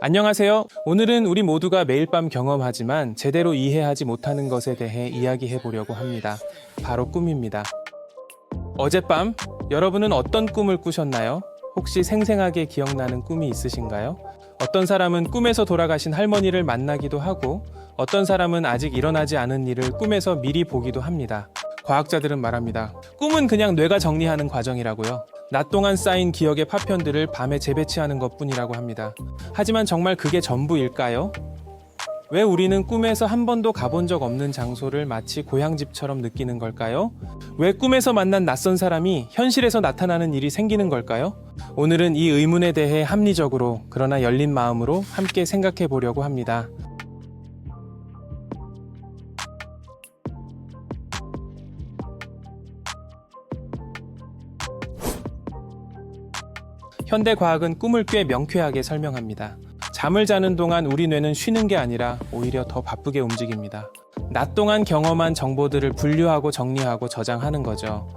안녕하세요. 오늘은 우리 모두가 매일 밤 경험하지만 제대로 이해하지 못하는 것에 대해 이야기해 보려고 합니다. 바로 꿈입니다. 어젯밤 여러분은 어떤 꿈을 꾸셨나요? 혹시 생생하게 기억나는 꿈이 있으신가요? 어떤 사람은 꿈에서 돌아가신 할머니를 만나기도 하고 어떤 사람은 아직 일어나지 않은 일을 꿈에서 미리 보기도 합니다. 과학자들은 말합니다. 꿈은 그냥 뇌가 정리하는 과정이라고요. 낮 동안 쌓인 기억의 파편들을 밤에 재배치하는 것뿐이라고 합니다. 하지만 정말 그게 전부일까요? 왜 우리는 꿈에서 한 번도 가본 적 없는 장소를 마치 고향집처럼 느끼는 걸까요? 왜 꿈에서 만난 낯선 사람이 현실에서 나타나는 일이 생기는 걸까요? 오늘은 이 의문에 대해 합리적으로 그러나 열린 마음으로 함께 생각해 보려고 합니다. 현대 과학은 꿈을 꽤 명쾌하게 설명합니다. 잠을 자는 동안 우리 뇌는 쉬는 게 아니라 오히려 더 바쁘게 움직입니다. 낮 동안 경험한 정보들을 분류하고 정리하고 저장하는 거죠.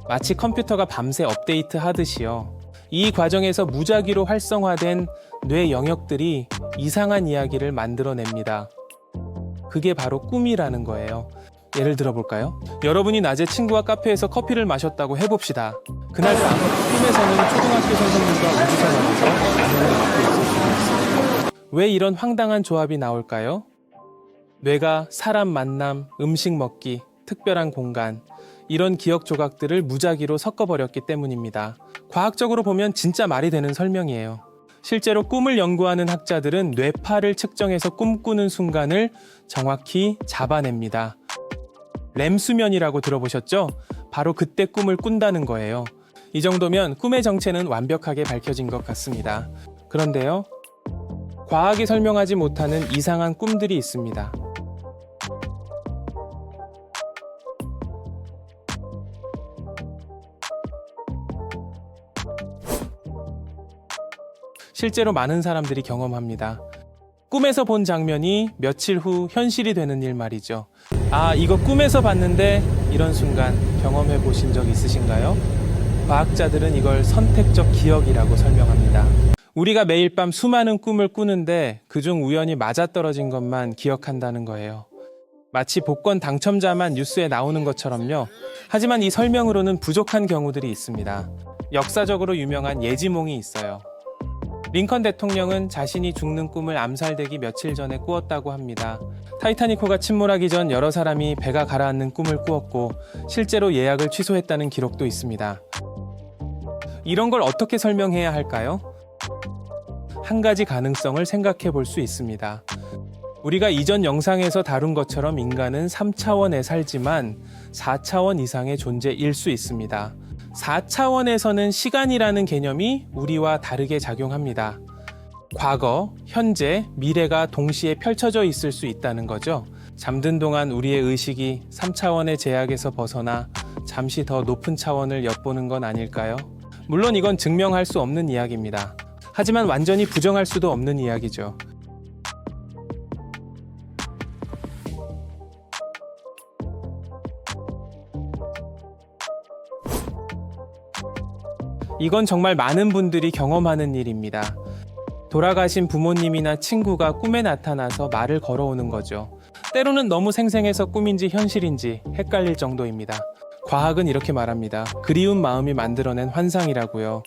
마치 컴퓨터가 밤새 업데이트 하듯이요. 이 과정에서 무작위로 활성화된 뇌 영역들이 이상한 이야기를 만들어냅니다. 그게 바로 꿈이라는 거예요. 예를 들어볼까요? 여러분이 낮에 친구와 카페에서 커피를 마셨다고 해봅시다. 그날 밤 꿈에서는 초등학교 선생님과 우주선에서 라면을 먹고 있을 수도 있어요. 왜 이런 황당한 조합이 나올까요? 뇌가 사람 만남, 음식 먹기, 특별한 공간 이런 기억 조각들을 무작위로 섞어버렸기 때문입니다. 과학적으로 보면 진짜 말이 되는 설명이에요. 실제로 꿈을 연구하는 학자들은 뇌파를 측정해서 꿈꾸는 순간을 정확히 잡아냅니다. 렘 수면이라고 들어보셨죠? 바로 그때 꿈을 꾼다는 거예요. 이 정도면 꿈의 정체는 완벽하게 밝혀진 것 같습니다. 그런데요, 과학이 설명하지 못하는 이상한 꿈들이 있습니다. 실제로 많은 사람들이 경험합니다. 꿈에서 본 장면이 며칠 후 현실이 되는 일 말이죠. 아, 이거 꿈에서 봤는데 이런 순간 경험해 보신 적 있으신가요? 과학자들은 이걸 선택적 기억이라고 설명합니다. 우리가 매일 밤 수많은 꿈을 꾸는데 그중 우연히 맞아떨어진 것만 기억한다는 거예요. 마치 복권 당첨자만 뉴스에 나오는 것처럼요. 하지만 이 설명으로는 부족한 경우들이 있습니다. 역사적으로 유명한 예지몽이 있어요. 링컨 대통령은 자신이 죽는 꿈을 암살되기 며칠 전에 꾸었다고 합니다. 타이타닉호가 침몰하기 전 여러 사람이 배가 가라앉는 꿈을 꾸었고 실제로 예약을 취소했다는 기록도 있습니다. 이런 걸 어떻게 설명해야 할까요? 한 가지 가능성을 생각해 볼 수 있습니다. 우리가 이전 영상에서 다룬 것처럼 인간은 3차원에 살지만 4차원 이상의 존재일 수 있습니다. 4차원에서는 시간이라는 개념이 우리와 다르게 작용합니다. 과거, 현재, 미래가 동시에 펼쳐져 있을 수 있다는 거죠. 잠든 동안 우리의 의식이 3차원의 제약에서 벗어나 잠시 더 높은 차원을 엿보는 건 아닐까요? 물론 이건 증명할 수 없는 이야기입니다. 하지만 완전히 부정할 수도 없는 이야기죠. 이건 정말 많은 분들이 경험하는 일입니다. 돌아가신 부모님이나 친구가 꿈에 나타나서 말을 걸어오는 거죠. 때로는 너무 생생해서 꿈인지 현실인지 헷갈릴 정도입니다. 과학은 이렇게 말합니다. 그리운 마음이 만들어낸 환상이라고요.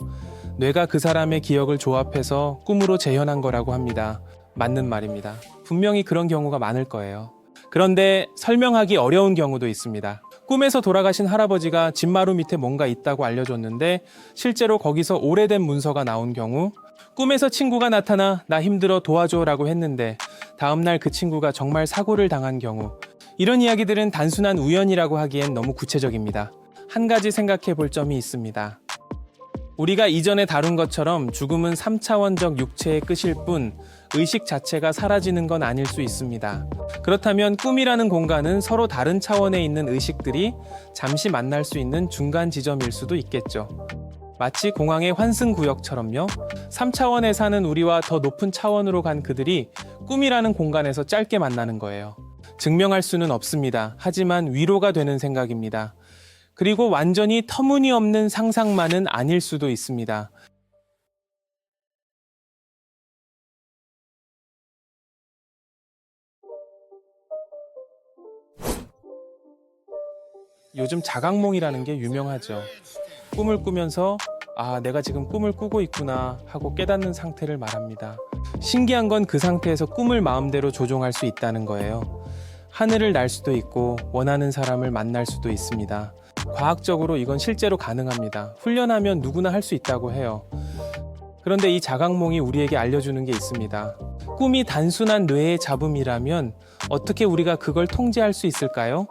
뇌가 그 사람의 기억을 조합해서 꿈으로 재현한 거라고 합니다. 맞는 말입니다. 분명히 그런 경우가 많을 거예요. 그런데 설명하기 어려운 경우도 있습니다. 꿈에서 돌아가신 할아버지가 집마루 밑에 뭔가 있다고 알려줬는데 실제로 거기서 오래된 문서가 나온 경우, 꿈에서 친구가 나타나 나 힘들어 도와줘 라고 했는데 다음날 그 친구가 정말 사고를 당한 경우, 이런 이야기들은 단순한 우연이라고 하기엔 너무 구체적입니다. 한 가지 생각해 볼 점이 있습니다. 우리가 이전에 다룬 것처럼 죽음은 3차원적 육체의 끝일 뿐 의식 자체가 사라지는 건 아닐 수 있습니다. 그렇다면 꿈이라는 공간은 서로 다른 차원에 있는 의식들이 잠시 만날 수 있는 중간 지점일 수도 있겠죠. 마치 공항의 환승구역처럼요. 3차원에 사는 우리와 더 높은 차원으로 간 그들이 꿈이라는 공간에서 짧게 만나는 거예요. 증명할 수는 없습니다. 하지만 위로가 되는 생각입니다. 그리고 완전히 터무니없는 상상만은 아닐 수도 있습니다. 요즘 자각몽이라는 게 유명하죠. 꿈을 꾸면서 내가 지금 꿈을 꾸고 있구나 하고 깨닫는 상태를 말합니다. 신기한 건 그 상태에서 꿈을 마음대로 조종할 수 있다는 거예요. 하늘을 날 수도 있고 원하는 사람을 만날 수도 있습니다. 과학적으로 이건 실제로 가능합니다. 훈련하면 누구나 할 수 있다고 해요. 그런데 이 자각몽이 우리에게 알려주는 게 있습니다. 꿈이 단순한 뇌의 잡음이라면 어떻게 우리가 그걸 통제할 수 있을까요?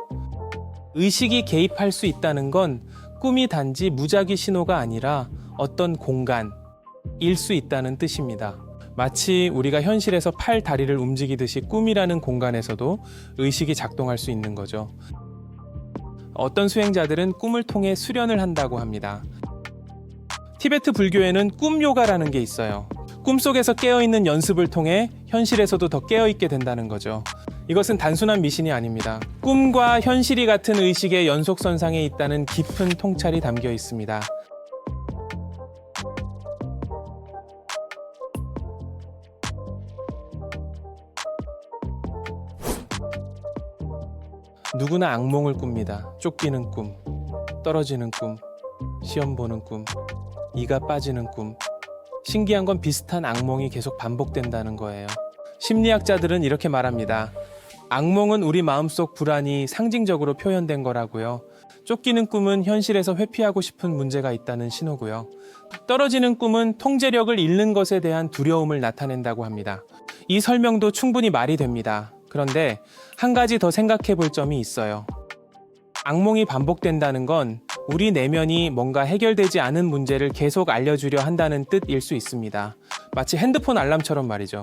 의식이 개입할 수 있다는 건 꿈이 단지 무작위 신호가 아니라 어떤 공간일 수 있다는 뜻입니다. 마치 우리가 현실에서 팔, 다리를 움직이듯이 꿈이라는 공간에서도 의식이 작동할 수 있는 거죠. 어떤 수행자들은 꿈을 통해 수련을 한다고 합니다. 티베트 불교에는 꿈 요가라는 게 있어요. 꿈속에서 깨어있는 연습을 통해 현실에서도 더 깨어있게 된다는 거죠. 이것은 단순한 미신이 아닙니다. 꿈과 현실이 같은 의식의 연속선상에 있다는 깊은 통찰이 담겨 있습니다. 누구나 악몽을 꿉니다. 쫓기는 꿈, 떨어지는 꿈, 시험 보는 꿈, 이가 빠지는 꿈. 신기한 건 비슷한 악몽이 계속 반복된다는 거예요. 심리학자들은 이렇게 말합니다. 악몽은 우리 마음속 불안이 상징적으로 표현된 거라고요. 쫓기는 꿈은 현실에서 회피하고 싶은 문제가 있다는 신호고요. 떨어지는 꿈은 통제력을 잃는 것에 대한 두려움을 나타낸다고 합니다. 이 설명도 충분히 말이 됩니다. 그런데 한 가지 더 생각해 볼 점이 있어요. 악몽이 반복된다는 건 우리 내면이 뭔가 해결되지 않은 문제를 계속 알려주려 한다는 뜻일 수 있습니다. 마치 핸드폰 알람처럼 말이죠.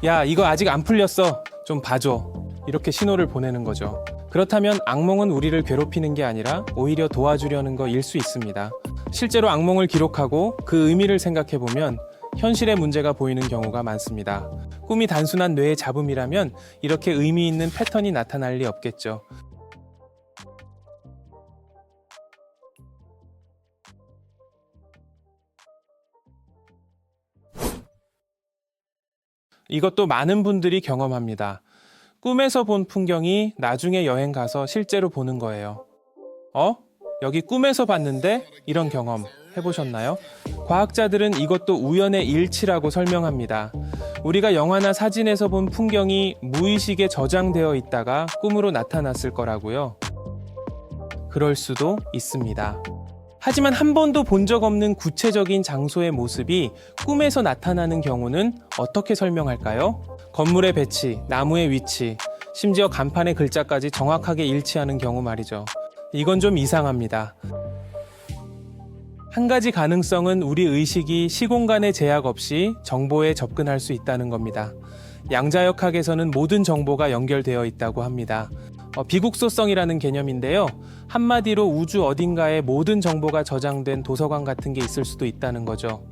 야, 이거 아직 안 풀렸어. 좀 봐줘. 이렇게 신호를 보내는 거죠. 그렇다면 악몽은 우리를 괴롭히는 게 아니라 오히려 도와주려는 거일 수 있습니다. 실제로 악몽을 기록하고 그 의미를 생각해 보면 현실의 문제가 보이는 경우가 많습니다. 꿈이 단순한 뇌의 잡음이라면 이렇게 의미 있는 패턴이 나타날 리 없겠죠. 이것도 많은 분들이 경험합니다. 꿈에서 본 풍경이 나중에 여행 가서 실제로 보는 거예요. 여기 꿈에서 봤는데? 이런 경험 해보셨나요? 과학자들은 이것도 우연의 일치라고 설명합니다. 우리가 영화나 사진에서 본 풍경이 무의식에 저장되어 있다가 꿈으로 나타났을 거라고요. 그럴 수도 있습니다. 하지만 한 번도 본 적 없는 구체적인 장소의 모습이 꿈에서 나타나는 경우는 어떻게 설명할까요? 건물의 배치, 나무의 위치, 심지어 간판의 글자까지 정확하게 일치하는 경우 말이죠. 이건 좀 이상합니다. 한 가지 가능성은 우리 의식이 시공간의 제약 없이 정보에 접근할 수 있다는 겁니다. 양자역학에서는 모든 정보가 연결되어 있다고 합니다. 비국소성이라는 개념인데요. 한마디로 우주 어딘가에 모든 정보가 저장된 도서관 같은 게 있을 수도 있다는 거죠.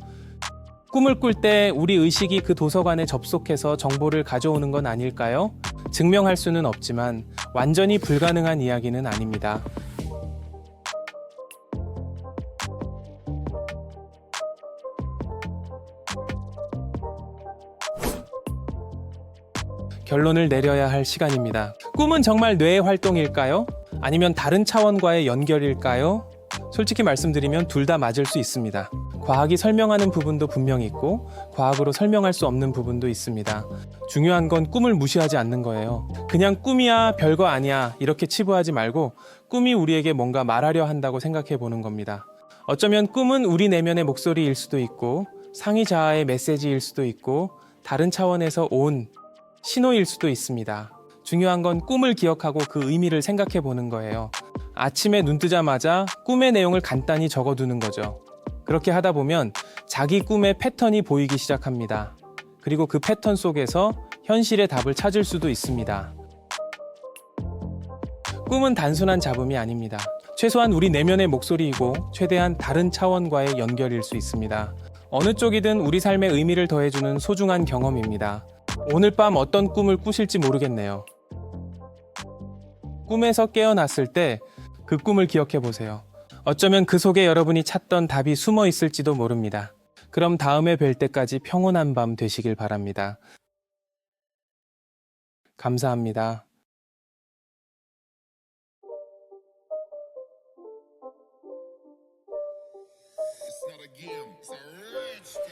꿈을 꿀 때 우리 의식이 그 도서관에 접속해서 정보를 가져오는 건 아닐까요? 증명할 수는 없지만 완전히 불가능한 이야기는 아닙니다. 결론을 내려야 할 시간입니다. 꿈은 정말 뇌의 활동일까요? 아니면 다른 차원과의 연결일까요? 솔직히 말씀드리면 둘 다 맞을 수 있습니다. 과학이 설명하는 부분도 분명히 있고 과학으로 설명할 수 없는 부분도 있습니다. 중요한 건 꿈을 무시하지 않는 거예요. 그냥 꿈이야, 별거 아니야 이렇게 치부하지 말고 꿈이 우리에게 뭔가 말하려 한다고 생각해 보는 겁니다. 어쩌면 꿈은 우리 내면의 목소리일 수도 있고 상의자아의 메시지일 수도 있고 다른 차원에서 온 신호일 수도 있습니다. 중요한 건 꿈을 기억하고 그 의미를 생각해 보는 거예요. 아침에 눈 뜨자마자 꿈의 내용을 간단히 적어두는 거죠. 그렇게 하다 보면 자기 꿈의 패턴이 보이기 시작합니다. 그리고 그 패턴 속에서 현실의 답을 찾을 수도 있습니다. 꿈은 단순한 잡음이 아닙니다. 최소한 우리 내면의 목소리이고 최대한 다른 차원과의 연결일 수 있습니다. 어느 쪽이든 우리 삶에 의미를 더해주는 소중한 경험입니다. 오늘 밤 어떤 꿈을 꾸실지 모르겠네요. 꿈에서 깨어났을 때 그 꿈을 기억해 보세요. 어쩌면 그 속에 여러분이 찾던 답이 숨어 있을지도 모릅니다. 그럼 다음에 뵐 때까지 평온한 밤 되시길 바랍니다. 감사합니다. the game. It's a rich thing.